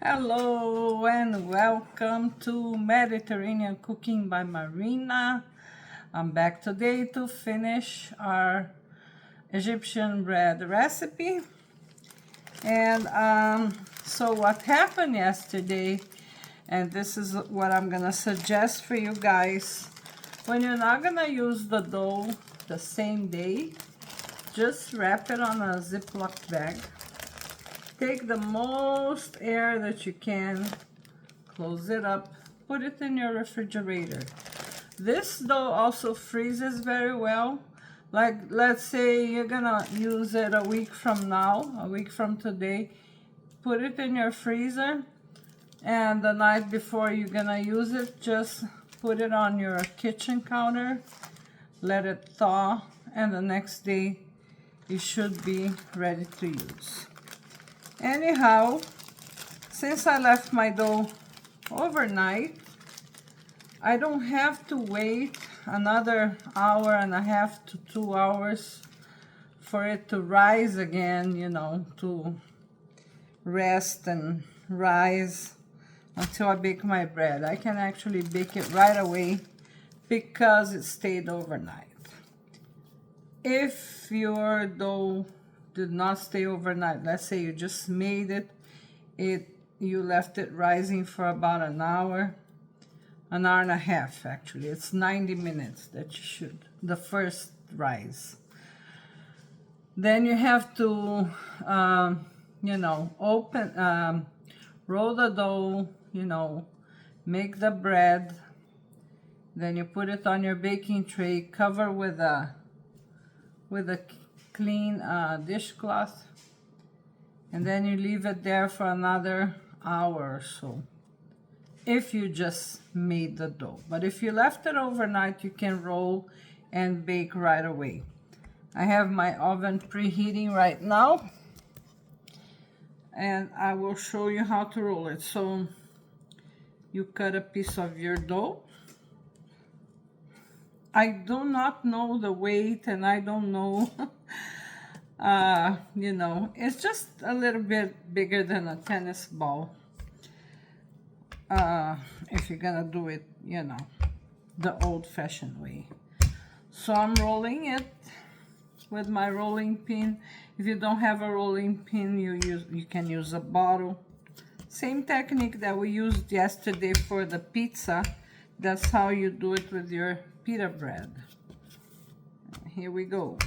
Hello and welcome to Mediterranean Cooking by Marina. I'm back today to finish our Egyptian bread recipe. And so what happened yesterday, and this is what I'm gonna suggest for you guys, when you're not gonna use the dough the same day, just wrap it on a Ziploc bag. Take the most air that you can, close it up, put it in your refrigerator. This dough also freezes very well. Like, let's say you're gonna use it a week from now, a week from today, put it in your freezer, and the night before you're gonna use it, just put it on your kitchen counter, let it thaw, and the next day it should be ready to use. Anyhow, since I left my dough overnight, I don't have to wait another hour and a half to 2 hours for it to rise again, you know, to rest and rise until I bake my bread. I can actually bake it right away because it stayed overnight. If your dough did not stay overnight, let's say you just made it, you left it rising for about an hour and a half. Actually, it's 90 minutes that you should, the first rise. Then you have to you know, roll the dough, you know, make the bread, then you put it on your baking tray, cover with a clean dishcloth, and then you leave it there for another hour or so if you just made the dough. But if you left it overnight, you can roll and bake right away. I have my oven preheating right now, and I will show you how to roll it. So you cut a piece of your dough. I do not know the weight, and I don't know you know, it's just a little bit bigger than a tennis ball. If you're gonna do it, you know, the old-fashioned way. So I'm rolling it with my rolling pin. If you don't have a rolling pin, you can use a bottle. Same technique that we used yesterday for the pizza. That's how you do it with your pita bread. Here we go.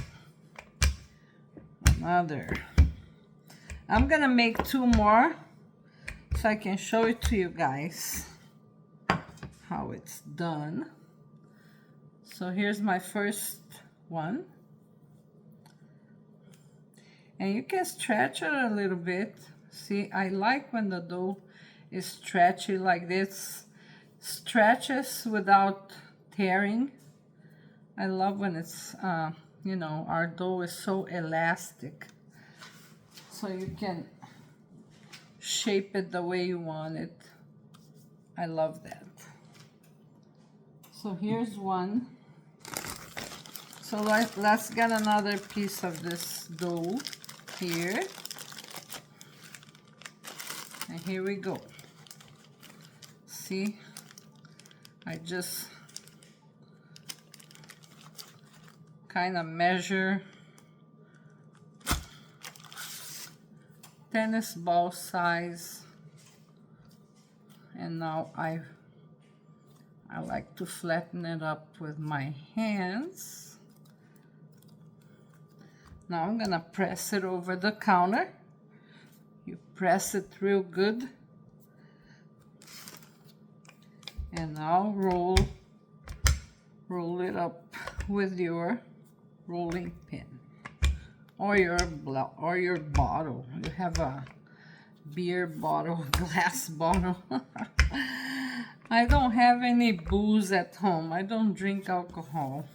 Another. I'm gonna make 2 more so I can show it to you guys how it's done. So here's my first one, and you can stretch it a little bit. See, I like when the dough is stretchy like this, stretches without tearing. I love when it's you know, our dough is so elastic, so you can shape it the way you want it. I love that. So here's one. So let's get another piece of this dough here. And here we go. See, I just kind of measure tennis ball size, and now I like to flatten it up with my hands. Now I'm gonna press it over the counter. You press it real good, and now roll it up with your rolling pin or your bottle. You have a beer bottle, glass bottle. I don't have any booze at home. I don't drink alcohol.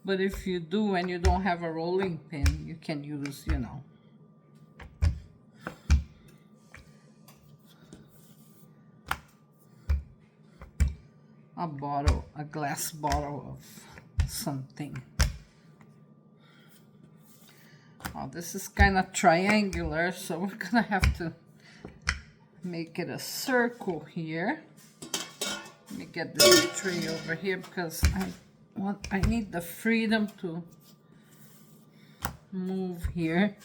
But if you do and you don't have a rolling pin, you can use, you know, a glass bottle of something. Oh, this is kind of triangular, so we're gonna have to make it a circle here. Let me get this tray over here because I need the freedom to move here.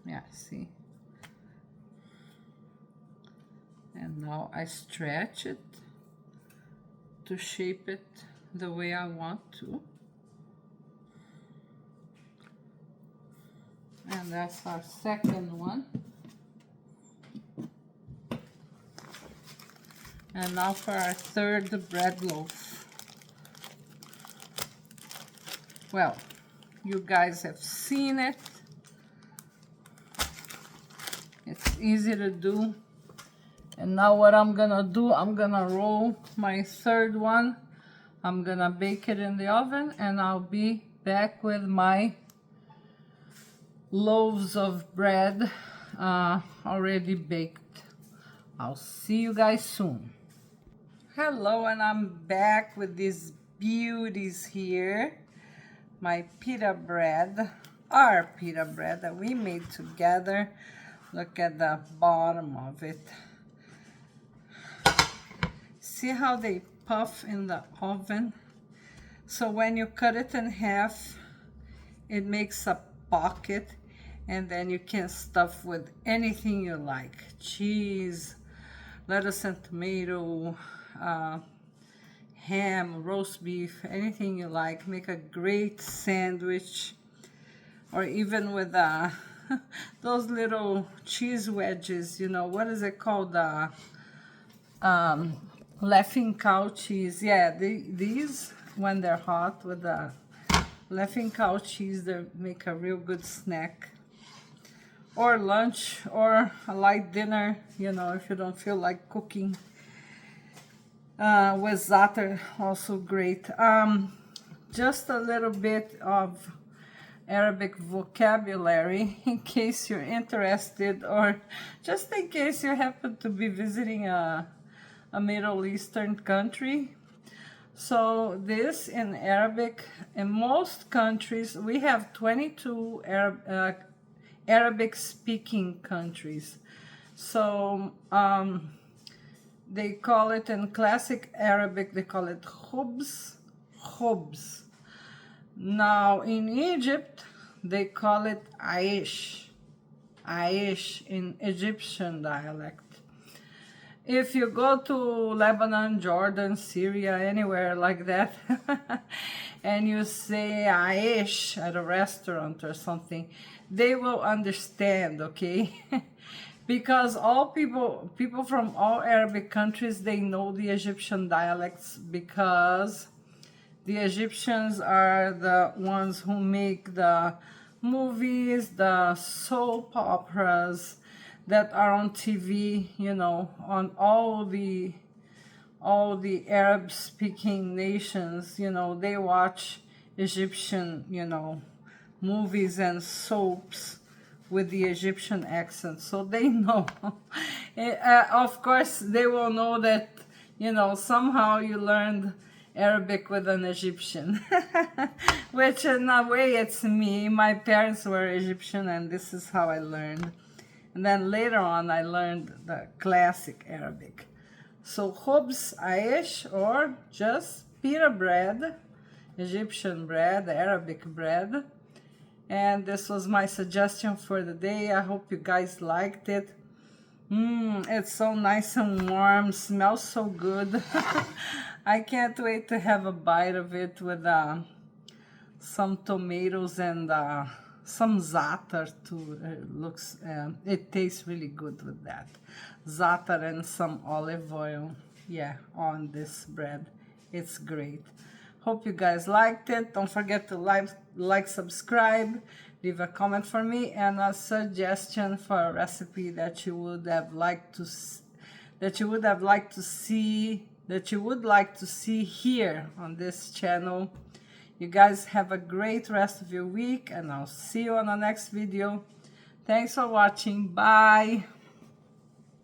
Yeah, see? And now I stretch it to shape it the way I want to. And that's our second one. And now for our third bread loaf. Well, you guys have seen it. It's easy to do. And now what I'm gonna do, I'm gonna roll my third one. I'm gonna bake it in the oven and I'll be back with my loaves of bread already baked. I'll see you guys soon. Hello, and I'm back with these beauties here. My pita bread, our pita bread that we made together. Look at the bottom of it. See how they puff in the oven? So when you cut it in half, it makes a pocket, and then you can stuff with anything you like. Cheese, lettuce and tomato, ham, roast beef, anything you like. Make a great sandwich, or even with those little cheese wedges, you know, what is it called? Laughing cow cheese. Yeah, these, when they're hot with the laughing cow cheese, they make a real good snack. Or lunch, or a light dinner, you know, if you don't feel like cooking. With za'atar, also great. Just a little bit of Arabic vocabulary in case you're interested, or just in case you happen to be visiting a Middle Eastern country. So this in Arabic, in most countries, we have 22 Arabic speaking countries. So they call it in classic Arabic, they call it khubz, khubz. Now in Egypt, they call it AESH, AESH in Egyptian dialect. If you go to Lebanon, Jordan, Syria, anywhere like that, and you say AESH at a restaurant or something, they will understand, okay? Because all people from all Arabic countries, they know the Egyptian dialects, because the Egyptians are the ones who make the movies, the soap operas that are on TV, you know, on all the Arab-speaking nations, you know, they watch Egyptian, you know, movies and soaps with the Egyptian accent, so they know. Of course, they will know that, you know, somehow you learned Arabic with an Egyptian, which in a way it's me. My parents were Egyptian, and this is how I learned. And then later on, I learned the classic Arabic. So khubz, AESH, or just pita bread, Egyptian bread, Arabic bread. And this was my suggestion for the day. I hope you guys liked it. It's so nice and warm, smells so good. I can't wait to have a bite of it with some tomatoes and some za'atar too. It tastes really good with that. Za'atar and some olive oil, yeah, on this bread. It's great. Hope you guys liked it. Don't forget to like, subscribe, leave a comment for me, and a suggestion for a recipe that you would like to see here on this channel. You guys have a great rest of your week, and I'll see you on the next video. Thanks for watching. Bye.